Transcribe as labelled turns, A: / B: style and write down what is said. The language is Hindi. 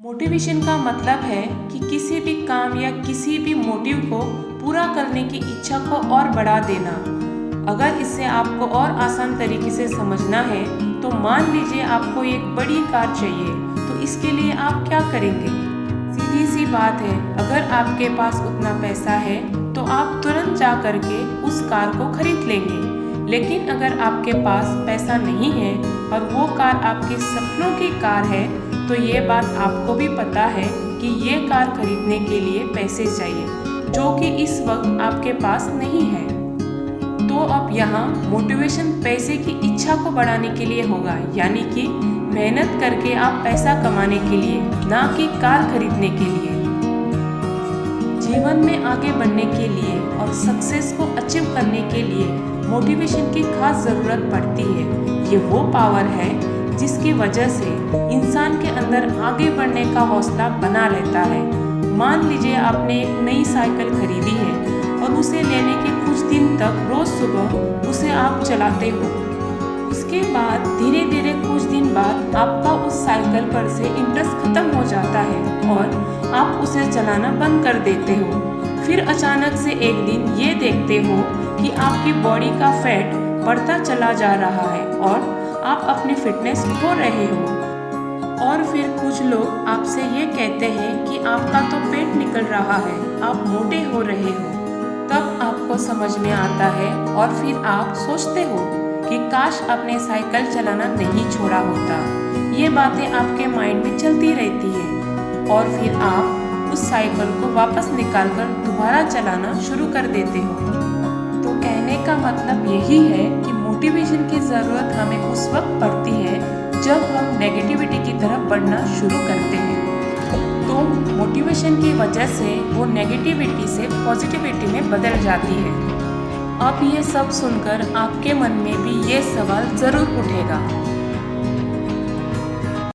A: मोटिवेशन का मतलब है कि किसी भी काम या किसी भी मोटिव को पूरा करने की इच्छा को और बढ़ा देना। अगर इसे आपको और आसान तरीके से समझना है तो मान लीजिए आपको एक बड़ी कार चाहिए, तो इसके लिए आप क्या करेंगे? सीधी सी बात है, अगर आपके पास उतना पैसा है तो आप तुरंत जा करके उस कार को खरीद लेंगे। लेकिन अगर आपके पास पैसा नहीं है और वो कार आपके सपनों की कार है, तो ये बात आपको भी पता है कि ये कार खरीदने के लिए पैसे चाहिए, जो कि इस वक्त आपके पास नहीं है। तो अब यहाँ मोटिवेशन पैसे की इच्छा को बढ़ाने के लिए होगा, यानी कि मेहनत करके आप पैसा कमाने के लिए, ना कि कार खरीदने के लिए। जीवन में आगे बढ़ने के लिए और सक्सेस को अचीव करने के लिए मोटिवेशन की खास ज़रूरत पड़ती है। ये वो पावर है जिसकी वजह से इंसान के अंदर आगे बढ़ने का हौसला बना रहता है। मान लीजिए आपने एक नई साइकिल खरीदी है और उसे लेने के कुछ दिन तक रोज़ सुबह उसे आप चलाते हो। उसके बाद धीरे धीरे कुछ दिन बाद आपका उस साइकिल पर से इंटरेस्ट खत्म हो जाता है और आप उसे चलाना बंद कर देते हो। फिर अचानक से एक दिन ये देखते हो कि आपकी बॉडी का फैट बढ़ता चला जा रहा है और आप अपनी फिटनेस खो रहे हो। और फिर कुछ लोग आपसे ये कहते हैं कि आपका तो पेट निकल रहा है, आप मोटे हो रहे हो। तब आपको समझ में आता है और फिर आप सोचते हो कि काश आपने साइकिल चलाना नहीं छोड़ा होता। ये बातें आपके माइंड में चलती रहती है और फिर आप उस साइकिल को वापस निकालकर दोबारा चलाना शुरू कर देते हो। तो कहने का मतलब यही है कि मोटिवेशन की ज़रूरत हमें उस वक्त पड़ती है जब हम नेगेटिविटी की तरफ बढ़ना शुरू करते हैं। तो मोटिवेशन की वजह से वो नेगेटिविटी से पॉजिटिविटी में बदल जाती है। अब ये सब सुनकर आपके मन में भी ये सवाल ज़रूर उठेगा